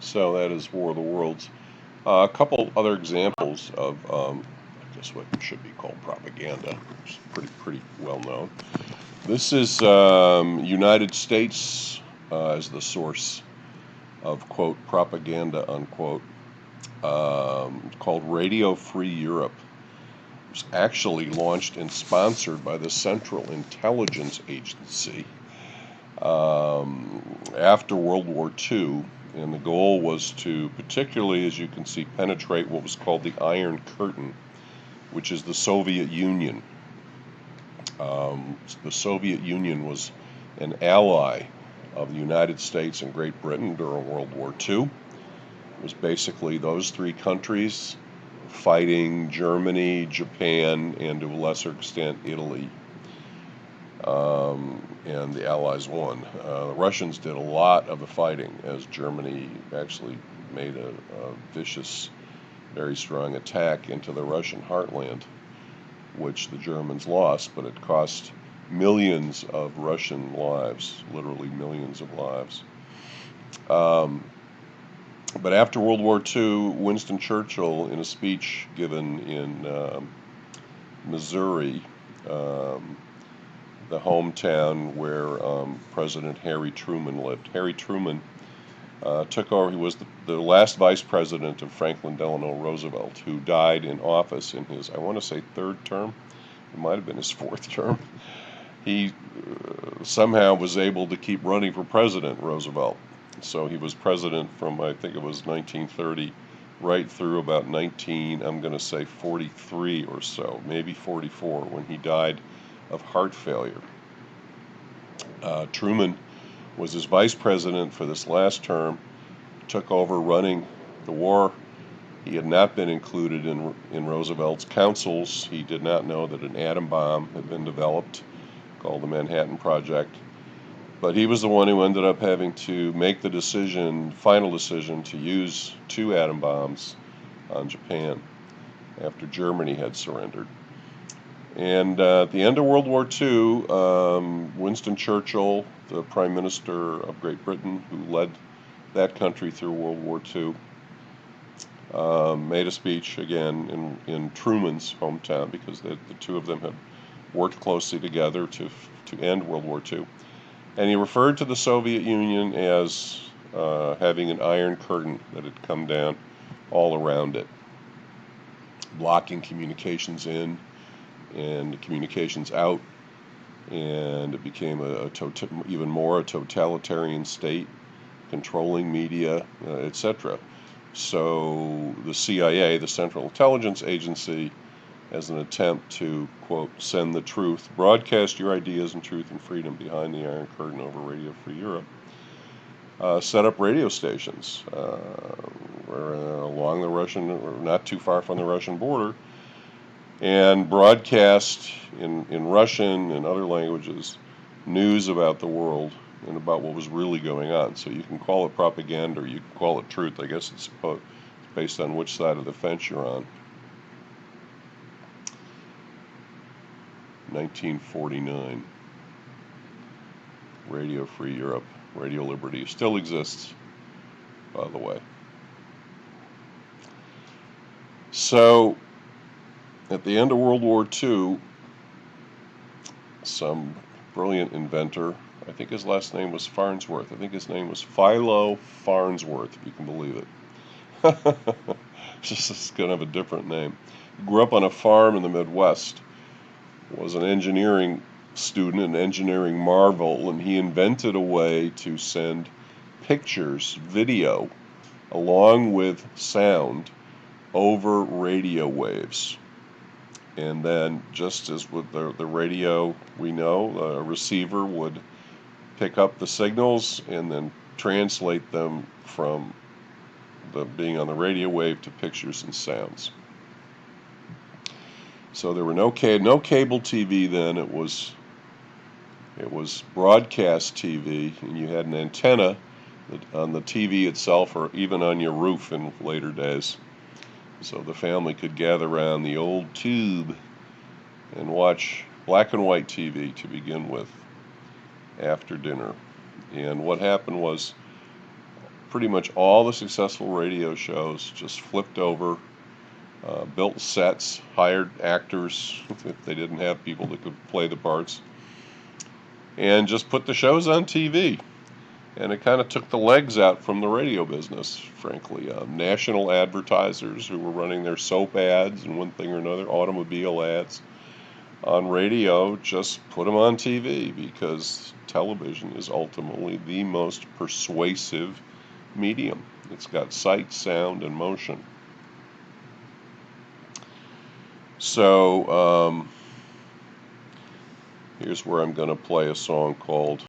So that is War of the Worlds. A couple other examples of, I guess, what should be called propaganda. It's pretty well known. This is United States as the source of, quote, propaganda, unquote, called Radio Free Europe. It was actually launched and sponsored by the Central Intelligence Agency after World War II, and the goal was to, particularly, as you can see, penetrate what was called the Iron Curtain, which is the Soviet Union. The Soviet Union was an ally of the United States and Great Britain during World War II. It was basically those three countries fighting Germany, Japan, and to a lesser extent Italy. And the Allies won. The Russians did a lot of the fighting as Germany actually made a vicious, very strong attack into the Russian heartland, which the Germans lost, but it cost millions of Russian lives, literally millions of lives. But after World War II, Winston Churchill, in a speech given in Missouri, the hometown where President Harry Truman lived. Harry Truman took over. He was the last vice president of Franklin Delano Roosevelt, who died in office in his, I want to say, third term. It might have been his fourth term. He somehow was able to keep running for president, Roosevelt. So he was president from, I think it was 1930, right through about I'm going to say 43 or so, maybe 44, when he died of heart failure. Truman was his vice president for this last term, took over running the war. He had not been included in Roosevelt's councils. He did not know that an atom bomb had been developed called the Manhattan Project. But he was the one who ended up having to make the final decision to use 2 atom bombs on Japan after Germany had surrendered. And at the end of World War II, Winston Churchill, the Prime Minister of Great Britain, who led that country through World War II, made a speech again in Truman's hometown, because the two of them had worked closely together to end World War II. And he referred to the Soviet Union as having an iron curtain that had come down all around it, blocking communications in and communications out, and it became even more a totalitarian state, controlling media, etc. So the CIA, the Central Intelligence Agency, as an attempt to, quote, send the truth, broadcast your ideas and truth and freedom behind the Iron Curtain over Radio Free Europe, set up radio stations along the Russian, or not too far from the Russian border, and broadcast in Russian and other languages news about the world and about what was really going on. So you can call it propaganda or you can call it truth. I guess it's based on which side of the fence you're on. 1949. Radio Free Europe. Radio Liberty still exists, by the way. So, at the end of World War II, some brilliant inventor, I think his last name was Farnsworth. I think his name was Philo Farnsworth, if you can believe it. Just kind of a different name. He grew up on a farm in the Midwest, was an engineering student, an engineering marvel, and he invented a way to send pictures, video, along with sound over radio waves. And then, just as with the radio, we know, a receiver would pick up the signals and then translate them from being on the radio wave to pictures and sounds. So there were no cable TV then. It was broadcast TV, and you had an antenna on the TV itself, or even on your roof in later days. So the family could gather around the old tube and watch black and white TV to begin with after dinner. And what happened was, pretty much all the successful radio shows just flipped over, built sets, hired actors if they didn't have people that could play the parts, and just put the shows on TV. And it kind of took the legs out from the radio business, frankly. National advertisers who were running their soap ads and one thing or another, automobile ads on radio, just put them on TV because television is ultimately the most persuasive medium. It's got sight, sound, and motion. So here's where I'm going to play a song called